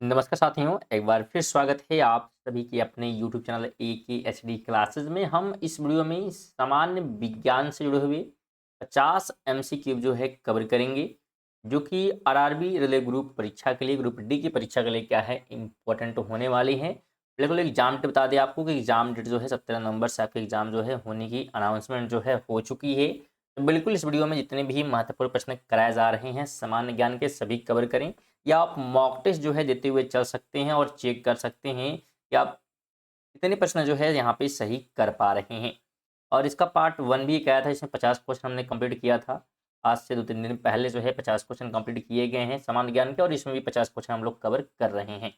नमस्कार साथियों, एक बार फिर स्वागत है आप सभी की अपने YouTube चैनल AKHD क्लासेस में। हम इस वीडियो में सामान्य विज्ञान से जुड़े हुए 50 MCQ जो है कवर करेंगे, जो कि आरआरबी रेलवे ग्रुप परीक्षा के लिए, ग्रुप डी की परीक्षा के लिए क्या है इम्पोर्टेंट होने वाली है। बिल्कुल एग्जाम डेट बता दें आपको कि एग्जाम डेट जो है 17 नवंबर से आपके एग्जाम जो है होने की अनाउंसमेंट जो है हो चुकी है। तो बिल्कुल इस वीडियो में जितने भी महत्वपूर्ण प्रश्न कराए जा रहे हैं सामान्य ज्ञान के, सभी कवर करें, या आप मॉक टेस्ट जो है देते हुए चल सकते हैं और चेक कर सकते हैं कि आप कितने प्रश्न जो है यहाँ पे सही कर पा रहे हैं। और इसका पार्ट 1 भी एक आया था, इसमें 50 क्वेश्चन हमने कंप्लीट किया था। आज से 2-3 दिन पहले जो है 50 क्वेश्चन कंप्लीट किए गए हैं सामान्य ज्ञान के, और इसमें भी 50 क्वेश्चन हम लोग कवर कर रहे हैं।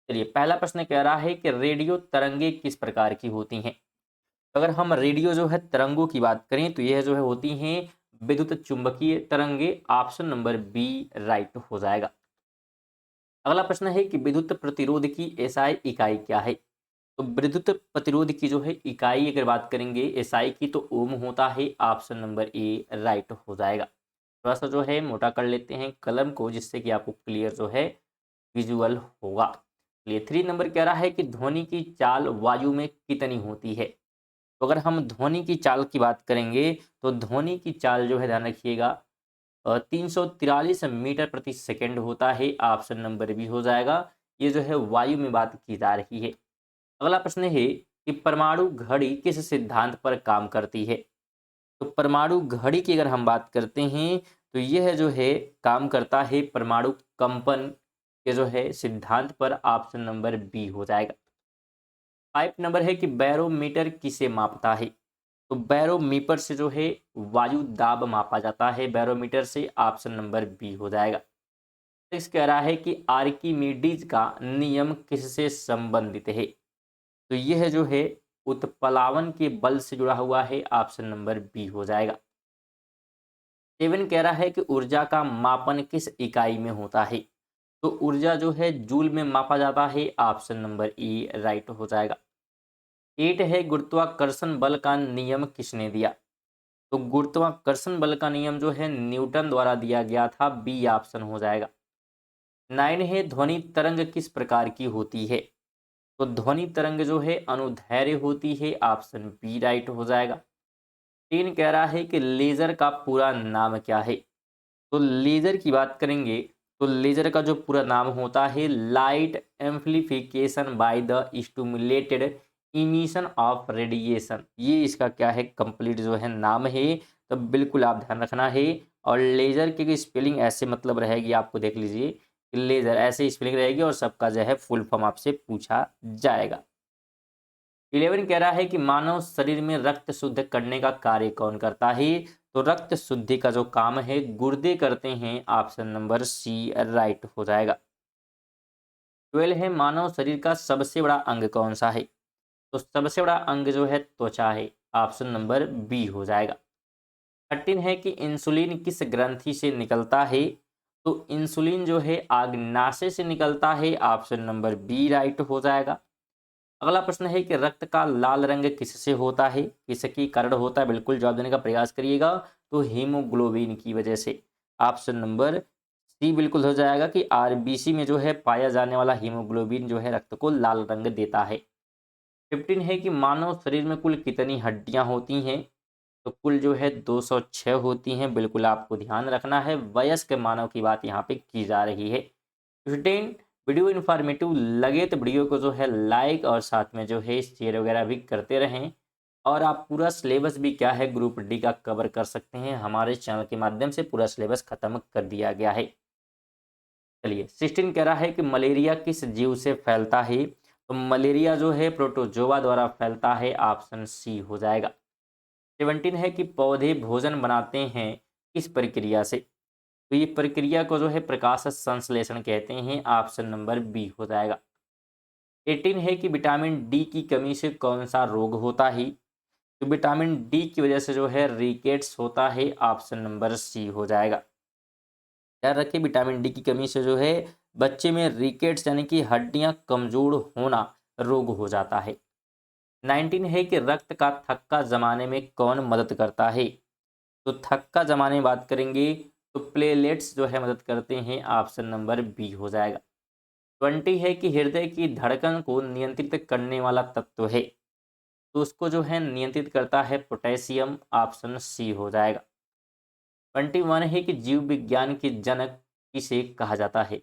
चलिए, पहला प्रश्न कह रहा है कि रेडियो तरंगे किस प्रकार की होती हैं। अगर हम रेडियो जो है तरंगों की बात करें तो यह जो है होती हैं विद्युत चुंबकीय तरंगे। ऑप्शन नंबर बी राइट हो जाएगा। अगला प्रश्न है कि विद्युत प्रतिरोध की एसआई इकाई क्या है। तो विद्युत प्रतिरोध की जो है इकाई अगर बात करेंगे एसआई की तो ओम होता है। ऑप्शन नंबर ए राइट हो जाएगा। थोड़ा सा जो है मोटा कर लेते हैं कलम को, जिससे कि आपको क्लियर जो है विजुअल होगा। चलिए, 3 नंबर कह रहा है कि ध्वनि की चाल वायु में कितनी होती है। तो अगर हम ध्वनि की चाल की बात करेंगे तो ध्वनि की चाल जो है ध्यान रखिएगा 343 मीटर प्रति सेकंड होता है। ऑप्शन नंबर बी हो जाएगा। ये जो है वायु में बात की जा रही है। अगला प्रश्न है कि परमाणु घड़ी किस सिद्धांत पर काम करती है। तो परमाणु घड़ी की अगर हम बात करते हैं तो यह जो है काम करता है परमाणु कंपन के जो है सिद्धांत पर। ऑप्शन नंबर बी हो जाएगा। 5 नंबर है कि बैरोमीटर किसे मापता है। तो बैरोमीटर से जो है वायु दाब मापा जाता है बैरोमीटर से। ऑप्शन नंबर बी हो जाएगा। इस कह रहा है कि आर्किमिडीज का नियम किससे संबंधित है। तो यह जो है उत्प्लावन के बल से जुड़ा हुआ है। ऑप्शन नंबर बी हो जाएगा। 7 कह रहा है कि ऊर्जा का मापन किस इकाई में होता है। तो ऊर्जा जो है जूल में मापा जाता है। ऑप्शन नंबर ई राइट हो जाएगा। 8 है गुरुत्वाकर्षण बल का नियम किसने दिया। तो गुरुत्वाकर्षण बल का नियम जो है न्यूटन द्वारा दिया गया था। बी ऑप्शन हो जाएगा। 9 है ध्वनि तरंग किस प्रकार की होती है। तो ध्वनि तरंग जो है अनुदैर्घ्य होती है। ऑप्शन बी राइट हो जाएगा। 3 कह रहा है कि लेजर का पूरा नाम क्या है। तो लेजर की बात करेंगे तो लेजर का जो पूरा नाम होता है light amplification by the stimulated emission of radiation. ये इसका क्या है कंप्लीट जो है नाम है। तो बिल्कुल आप ध्यान रखना है। और लेजर की स्पेलिंग ऐसे मतलब रहेगी, आपको देख लीजिए लेजर ऐसे स्पेलिंग रहेगी और सबका जो है फुल फॉर्म आपसे पूछा जाएगा। 11 कह रहा है कि मानव शरीर में रक्त शुद्ध करने का कार्य कौन करता है। तो रक्त शुद्धि का जो काम है गुर्दे करते हैं। ऑप्शन नंबर सी राइट हो जाएगा। 12 है मानव शरीर का सबसे बड़ा अंग कौन सा है। तो सबसे बड़ा अंग जो है त्वचा है। ऑप्शन नंबर बी हो जाएगा। 13 है कि इंसुलिन किस ग्रंथि से निकलता है। तो इंसुलिन जो है आग्नाशय से निकलता है। ऑप्शन नंबर बी राइट हो जाएगा। अगला प्रश्न है कि रक्त का लाल रंग किससे होता है, किसके कारण होता है। बिल्कुल जवाब देने का प्रयास करिएगा। तो हीमोग्लोबिन की वजह से। ऑप्शन नंबर सी बिल्कुल हो जाएगा कि आरबीसी में जो है पाया जाने वाला हीमोग्लोबिन जो है रक्त को लाल रंग देता है। 15 है कि मानव शरीर में कुल कितनी हड्डियां होती हैं। तो कुल जो है 206 होती हैं। बिल्कुल आपको ध्यान रखना है, वयस्क मानव की बात यहाँ पे की जा रही है। 15 वीडियो इन्फॉर्मेटिव लगे तो वीडियो को जो है लाइक और साथ में जो है शेयर वगैरह भी करते रहें। और आप पूरा सिलेबस भी क्या है ग्रुप डी का कवर कर सकते हैं। हमारे चैनल के माध्यम से पूरा सिलेबस खत्म कर दिया गया है। चलिए, 16 कह रहा है कि मलेरिया किस जीव से फैलता है। तो मलेरिया जो है प्रोटोजोआ द्वारा फैलता है। ऑप्शन सी हो जाएगा। 17 है कि पौधे भोजन बनाते हैं किस प्रक्रिया से। तो ये प्रक्रिया को जो है प्रकाश संश्लेषण कहते हैं। ऑप्शन नंबर बी हो जाएगा। 18 है कि विटामिन डी की कमी से कौन सा रोग होता है। तो विटामिन डी की वजह से जो है रिकेट्स होता है। ऑप्शन नंबर सी हो जाएगा। याद रखिए, विटामिन डी की कमी से जो है बच्चे में रिकेट्स यानी कि हड्डियां कमजोर होना रोग हो जाता है। 19 है कि रक्त का थक्का जमाने में कौन मदद करता है। तो थक्का जमाने में बात करेंगे तो प्लेलेट्स जो है मदद करते हैं। ऑप्शन नंबर बी हो जाएगा। 20 है कि हृदय की धड़कन को नियंत्रित करने वाला तत्व है, तो उसको जो है नियंत्रित करता है पोटेशियम, ऑप्शन सी हो जाएगा। 21 है कि जीव विज्ञान के जनक किसे कहा जाता है,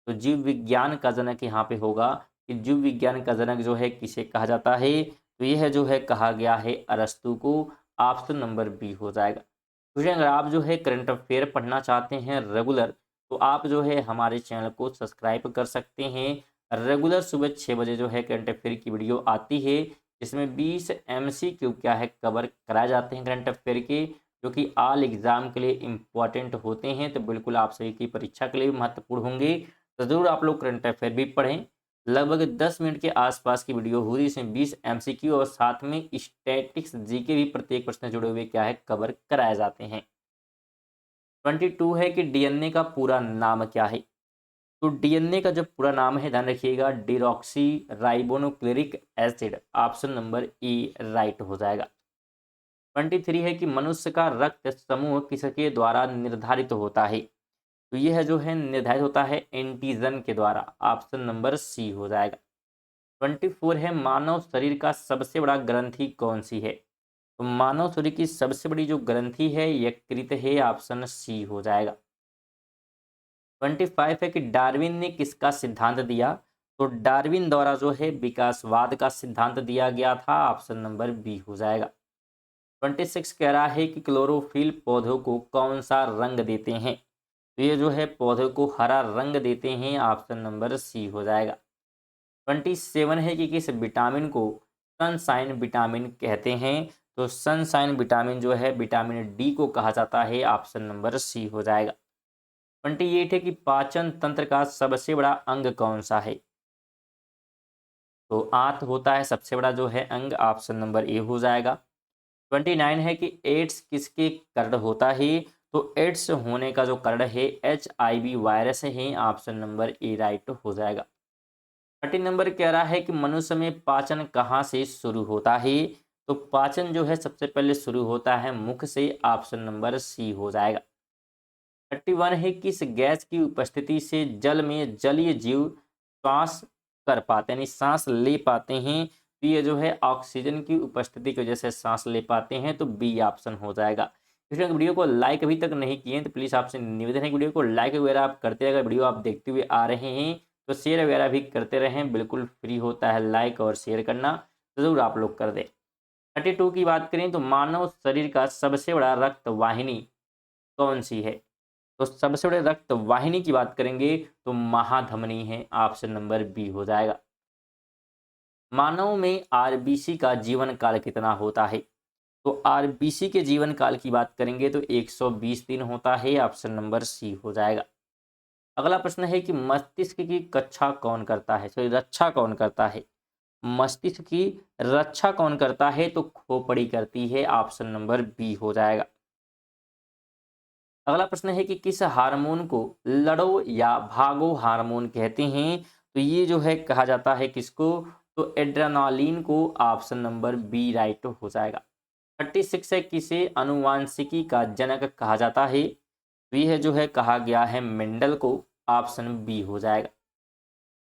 तो जीव विज्ञान का जनक यहाँ पे होगा कि जीव विज्ञान का जनक जो है किसे कहा जाता है, तो यह जो है कहा गया है अरस्तु को, ऑप्शन नंबर बी हो जाएगा। तो अगर आप जो है करंट अफेयर पढ़ना चाहते हैं रेगुलर, तो आप जो है हमारे चैनल को सब्सक्राइब कर सकते हैं। रेगुलर सुबह 6 बजे जो है करंट अफेयर की वीडियो आती है, जिसमें 20 MCQ क्या है कवर कराए जाते हैं करंट अफेयर के, जो कि ऑल एग्जाम के लिए इम्पॉर्टेंट होते हैं, तो बिल्कुल आप सभी की परीक्षा के लिए महत्वपूर्ण होंगे। तो ज़रूर आप लोग करंट अफेयर भी पढ़ें। लगभग 10 मिनट के आसपास की वीडियो हुई, इसमें 20 MCQ और साथ में स्टैटिक्स जीके भी प्रत्येक प्रश्न जुड़े हुए क्या है कवर कराए जाते हैं। 22 है कि डीएनए का पूरा नाम क्या है, तो डीएनए का जो पूरा नाम है ध्यान रखिएगा deoxy ribonucleic acid, option number A right हो जाएगा। 23 है कि मनुष्य का रक्त समूह किसके द्वारा निर्धारित होता है, तो यह जो है निर्धारित होता है एंटीजन के द्वारा, ऑप्शन नंबर सी हो जाएगा। 24 है मानव शरीर का सबसे बड़ा ग्रंथि कौन सी है, तो मानव शरीर की सबसे बड़ी जो ग्रंथि है यकृत है, ऑप्शन सी हो जाएगा। 25 है कि डार्विन ने किसका सिद्धांत दिया, तो डार्विन द्वारा जो है विकासवाद का सिद्धांत दिया गया था, ऑप्शन नंबर बी हो जाएगा। 26 कह रहा है कि क्लोरोफिल पौधों को कौन सा रंग देते हैं, तो ये जो है पौधों को हरा रंग देते हैं, ऑप्शन नंबर सी हो जाएगा। 27 है कि किस विटामिन को सनसाइन विटामिन कहते हैं, तो सनसाइन विटामिन जो है विटामिन डी को कहा जाता है, ऑप्शन नंबर सी हो जाएगा। 28 है कि पाचन तंत्र का सबसे बड़ा अंग कौन सा है, तो आंत होता है सबसे बड़ा जो है अंग, ऑप्शन नंबर ए हो जाएगा। 29 है कि एड्स किसके कारण होता है, तो एड्स होने का जो कारण है HIV वायरस है, ऑप्शन नंबर ए राइट हो जाएगा। 30 नंबर कह रहा है कि मनुष्य में पाचन कहाँ से शुरू होता है, तो पाचन जो है सबसे पहले शुरू होता है मुख से, ऑप्शन नंबर सी हो जाएगा। 31 है किस गैस की उपस्थिति से जल में जलीय जीव श्वास कर पाते हैं, यानी सांस ले पाते हैं, तो ये जो है ऑक्सीजन की उपस्थिति की वजह से सांस ले पाते हैं, तो बी ऑप्शन हो जाएगा। इसलिए वीडियो को लाइक अभी तक नहीं किए तो प्लीज़ आपसे निवेदन है कि वीडियो को लाइक वगैरह आप करते, अगर वीडियो आप देखते हुए आ रहे हैं तो शेयर वगैरह भी करते रहें, बिल्कुल फ्री होता है लाइक और शेयर करना, तो ज़रूर आप लोग कर दें। 32 की बात करें तो मानव शरीर का सबसे बड़ा रक्त वाहिनी कौन सी है, तो सबसे बड़े रक्त वाहिनी की बात करेंगे तो महाधमनी है, ऑप्शन नंबर बी हो जाएगा। मानव में आरबीसी का जीवन काल कितना होता है, तो आरबीसी के जीवन काल की बात करेंगे तो 120 दिन होता है, ऑप्शन नंबर सी हो जाएगा। अगला प्रश्न है कि मस्तिष्क की कक्षा कौन करता है, सॉरी रक्षा कौन करता है, मस्तिष्क की रक्षा कौन करता है, तो खोपड़ी करती है, ऑप्शन नंबर बी हो जाएगा। अगला प्रश्न है कि किस हार्मोन को लड़ो या भागो हार्मोन कहते हैं, तो ये जो है कहा जाता है किसको, तो एड्रेनालिन को, ऑप्शन नंबर बी राइट हो जाएगा। 36 है किसे अनुवांशिकी का जनक कहा जाता है, तो यह जो है कहा गया है मेंडल को, ऑप्शन बी हो जाएगा।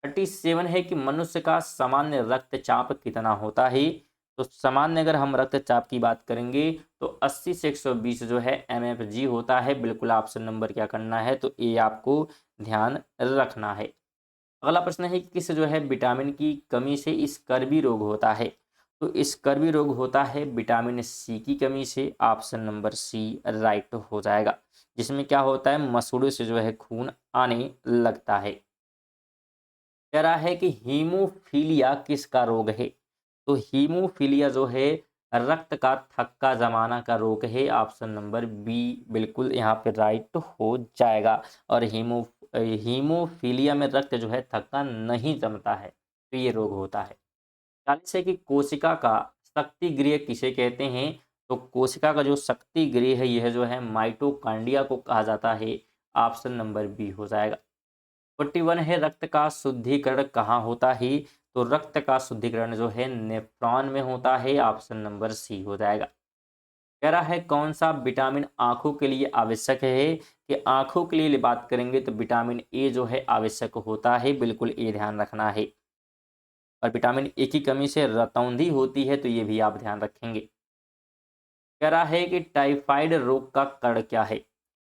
37 है कि मनुष्य का सामान्य रक्तचाप कितना होता है, तो सामान्य अगर हम रक्तचाप की बात करेंगे तो 80 से 120 जो है mmHg होता है, बिल्कुल ऑप्शन नंबर क्या करना है, तो ये आपको ध्यान रखना है। अगला प्रश्न है कि किस जो है विटामिन की कमी से स्कर्वी रोग होता है, तो स्कर्वी रोग होता है विटामिन सी की कमी से, ऑप्शन नंबर सी राइट हो जाएगा, जिसमें क्या होता है मसूड़ों से जो है खून आने लगता है। कह रहा है कि हीमोफीलिया किसका रोग है, तो हीमोफीलिया जो है रक्त का थक्का जमाना का रोग है, ऑप्शन नंबर बी बिल्कुल यहाँ पे राइट हो जाएगा। और हीमोफीलिया में रक्त जो है थक्का नहीं जमता है, तो ये रोग होता है। 40 है कि कोशिका का शक्ति गृह किसे कहते हैं, तो कोशिका का जो शक्ति गृह है यह जो है माइटोकांड्रिया को कहा जाता है, ऑप्शन नंबर बी हो जाएगा। 41 है रक्त का शुद्धिकरण कहाँ होता है, तो रक्त का शुद्धिकरण जो है नेफ्रॉन में होता है, ऑप्शन नंबर सी हो जाएगा। कह रहा है कौन सा विटामिन आंखों के लिए आवश्यक है, कि आंखों के लिए बात करेंगे तो विटामिन ए जो है आवश्यक होता है, बिल्कुल ये ध्यान रखना है। और विटामिन ए की कमी से रतौंधी होती है, तो ये भी आप ध्यान रखेंगे। कह रहा है कि टाइफाइड रोग का कारण क्या है,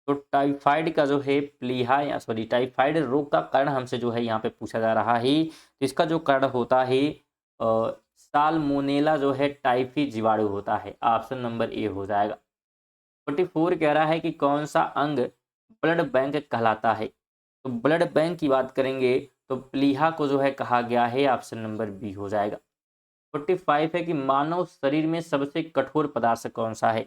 तो टाइफाइड का जो है प्लीहा या सॉरी टाइफाइड रोग का कारण हमसे जो है यहाँ पे पूछा जा रहा है, तो इसका जो कारण होता है साल्मोनेला जो है टाइफी जीवाणु होता है, ऑप्शन नंबर ए हो जाएगा। 44 कह रहा है कि कौन सा अंग ब्लड बैंक कहलाता है, तो ब्लड बैंक की बात करेंगे तो प्लीहा को जो है कहा गया है, ऑप्शन नंबर बी हो जाएगा। 45 है कि मानव शरीर में सबसे कठोर पदार्थ कौन सा है,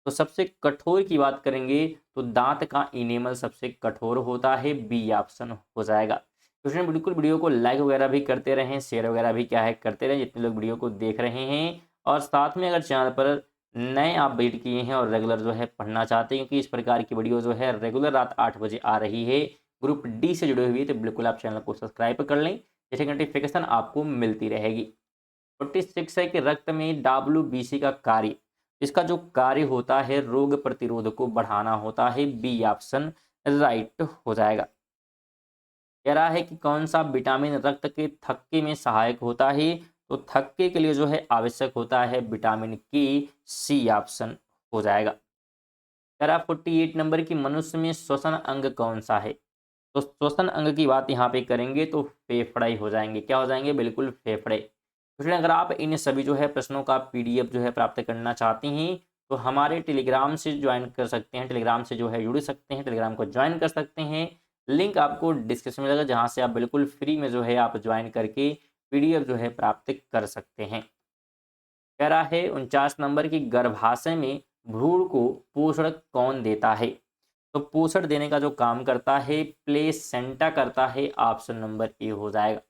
तो सबसे कठोर की बात करेंगे तो दांत का इनेमल सबसे कठोर होता है, बी ऑप्शन हो जाएगा। तो स्टूडेंट बिल्कुल वीडियो को लाइक वगैरह भी करते रहें, शेयर वगैरह भी क्या है करते रहें जितने लोग वीडियो को देख रहे हैं। और साथ में अगर चैनल पर नए आप विजिट किए हैं और रेगुलर जो है पढ़ना चाहते हैं, क्योंकि इस प्रकार की वीडियो जो है रेगुलर रात 8 बजे आ रही है, ग्रुप डी से जुड़े हुए, तो बिल्कुल आप चैनल को सब्सक्राइब कर लें, जैसे नोटिफिकेशन आपको मिलती रहेगी। 46 है कि रक्त में WBC का कार्य, इसका जो कार्य होता है रोग प्रतिरोध को बढ़ाना होता है, बी ऑप्शन राइट हो जाएगा। कह रहा है कि कौन सा विटामिन रक्त के थक्के में सहायक होता है, तो थक्के के लिए जो है आवश्यक होता है विटामिन के, सी ऑप्शन हो जाएगा। कह रहा 48 नंबर की मनुष्य में श्वसन अंग कौन सा है, तो श्वसन अंग की बात यहाँ पे करेंगे तो फेफड़े हो जाएंगे, क्या हो जाएंगे, बिल्कुल फेफड़े। स्टूडेंट अगर आप इन सभी जो है प्रश्नों का PDF जो है प्राप्त करना चाहती हैं, तो हमारे टेलीग्राम से ज्वाइन कर सकते हैं, टेलीग्राम से जो है जुड़ सकते हैं, टेलीग्राम को ज्वाइन कर सकते हैं। लिंक आपको डिस्क्रिप्शन में मिलेगा, जहाँ से आप बिल्कुल फ्री में जो है आप ज्वाइन करके PDF जो है प्राप्त कर सकते हैं। कह रहा है 49 नंबर की गर्भाशय में भ्रूण को पोषण कौन देता है, तो पोषण देने का जो काम करता है प्लेसेंटा करता है, ऑप्शन नंबर ए हो जाएगा।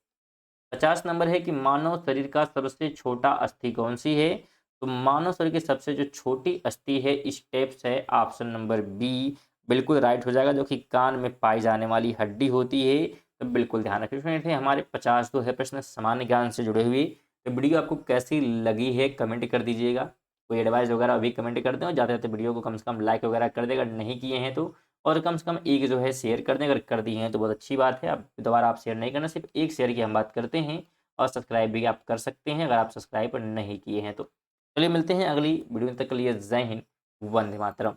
50 नंबर है कि मानव शरीर का सबसे छोटा अस्थि कौन सी है, तो मानव शरीर की सबसे जो छोटी अस्थि है स्टेप्स है, ऑप्शन नंबर बी बिल्कुल राइट हो जाएगा, जो कि कान में पाई जाने वाली हड्डी होती है, तो बिल्कुल ध्यान रखिए। फ्रेंड्स हमारे 50 जो है प्रश्न सामान्य ज्ञान से जुड़े हुए, तो वीडियो आपको कैसी लगी है कमेंट कर दीजिएगा, कोई एडवाइस वगैरह अभी कमेंट कर दें, और जाते जाते वीडियो को कम से कम लाइक वगैरह कर दें अगर नहीं किए हैं तो, और कम से कम एक जो है शेयर कर दें, अगर कर दिए हैं तो बहुत अच्छी बात है। अब दोबारा आप शेयर नहीं करना, सिर्फ एक शेयर की हम बात करते हैं, और सब्सक्राइब भी आप कर सकते हैं अगर आप सब्सक्राइब नहीं किए हैं तो। चलिए मिलते हैं अगली वीडियो, तक के लिए जय हिंद, वंदे मातरम।